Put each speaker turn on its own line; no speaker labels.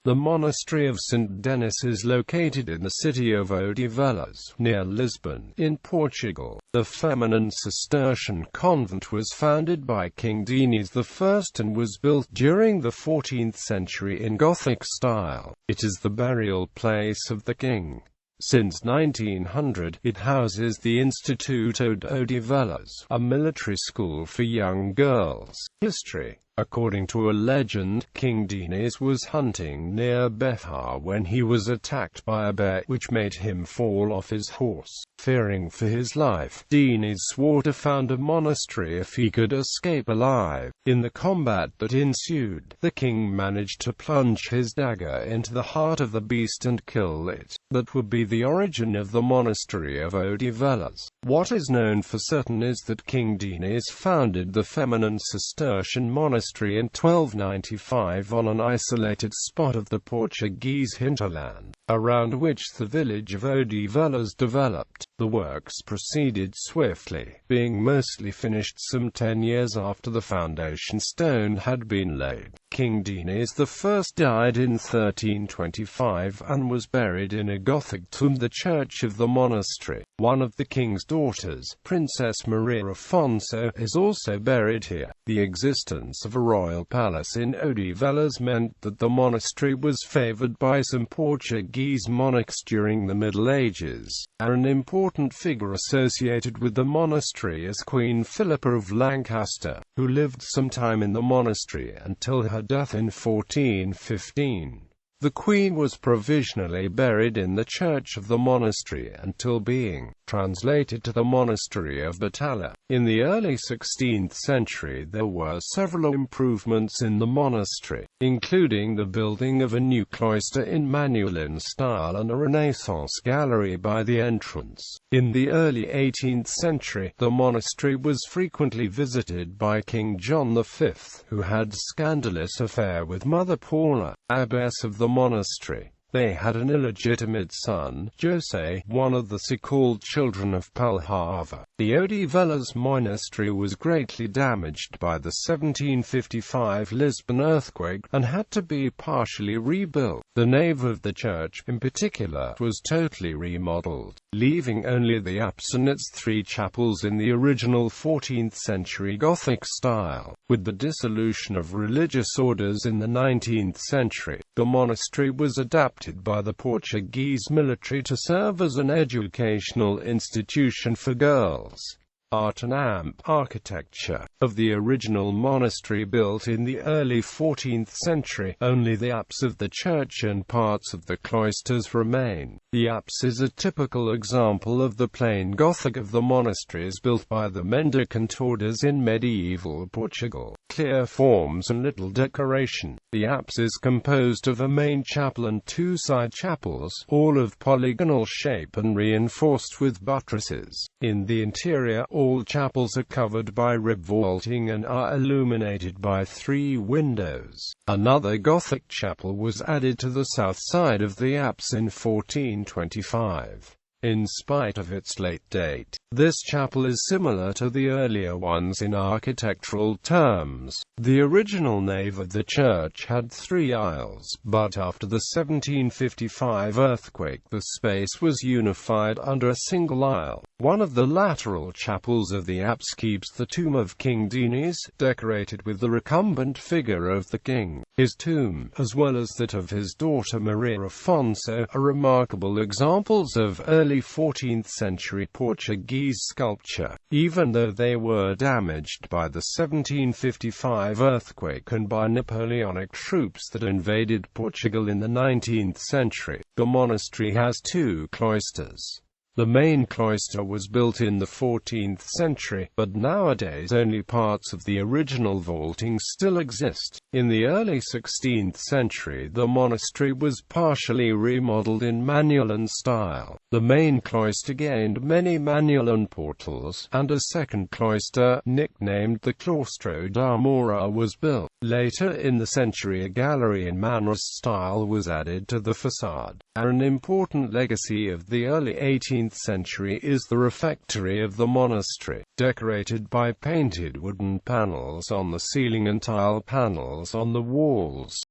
The Monastery of Saint Denis is located in the city of Odivelas, near Lisbon, in Portugal. The feminine Cistercian convent was founded by King Dinis I and was built during the 14th century in Gothic style. It is the burial place of the king. Since 1900, it houses the Instituto de Odivelas, a military school for young girls. History. According to a legend, King Dinis was hunting near Behar when he was attacked by a bear, which made him fall off his horse. Fearing for his life, Dinis swore to found a monastery if he could escape alive. In the combat that ensued, the king managed to plunge his dagger into the heart of the beast and kill it. That would be the origin of the Monastery of Odivelas. What is known for certain is that King Dinis founded the feminine Cistercian monastery in 1295 on an isolated spot of the Portuguese hinterland, around which the village of Odivelas developed. The works proceeded swiftly, being mostly finished some 10 years after the foundation stone had been laid. King Dinis I died in 1325 and was buried in a Gothic tomb, the church of the monastery. One of the king's daughters, Princess Maria Afonso, is also buried here. The existence of a royal palace in Odivelas meant that the monastery was favored by some Portuguese monarchs during the Middle Ages. An important figure associated with the monastery is Queen Philippa of Lancaster, who lived some time in the monastery until her death in 1415. The queen was provisionally buried in the church of the monastery until being translated to the monastery of Batalha. In the early 16th century there were several improvements in the monastery, including the building of a new cloister in Manueline style and a Renaissance gallery by the entrance. In the early 18th century, the monastery was frequently visited by King John V, who had a scandalous affair with Mother Paula, abbess of the monastery. They had an illegitimate son, Jose, one of the so-called children of Palhava. The Odivelas monastery was greatly damaged by the 1755 Lisbon earthquake, and had to be partially rebuilt. The nave of the church, in particular, was totally remodeled, leaving only the apse and its 3 chapels in the original 14th century Gothic style. With the dissolution of religious orders in the 19th century, the monastery was adapted by the Portuguese military to serve as an educational institution for girls. Art and architecture of the original monastery built in the early 14th century. Only the apse of the church and parts of the cloisters remain. The apse is a typical example of the plain Gothic of the monasteries built by the mendicant orders in medieval Portugal. Clear forms and little decoration. The apse is composed of a main chapel and 2 side chapels, all of polygonal shape and reinforced with buttresses. In the interior, all chapels are covered by rib vaulting and are illuminated by 3 windows. Another Gothic chapel was added to the south side of the apse in 1425. In spite of its late date, this chapel is similar to the earlier ones in architectural terms. The original nave of the church had 3 aisles, but after the 1755 earthquake the space was unified under a single aisle. One of the lateral chapels of the apse keeps the tomb of King Dinis, decorated with the recumbent figure of the king. His tomb, as well as that of his daughter Maria Afonso, are remarkable examples of early 14th century Portuguese sculpture, even though they were damaged by the 1755 earthquake and by Napoleonic troops that invaded Portugal in the 19th century. The monastery has 2 cloisters. The main cloister was built in the 14th century, but nowadays only parts of the original vaulting still exist. In the early 16th century the monastery was partially remodeled in Manueline style. The main cloister gained many Manueline portals, and a second cloister, nicknamed the Claustro da Mora, was built. Later in the century a gallery in Mannerist style was added to the facade. An important legacy of the early 18th century is the refectory of the monastery, decorated by painted wooden panels on the ceiling and tile panels on the walls.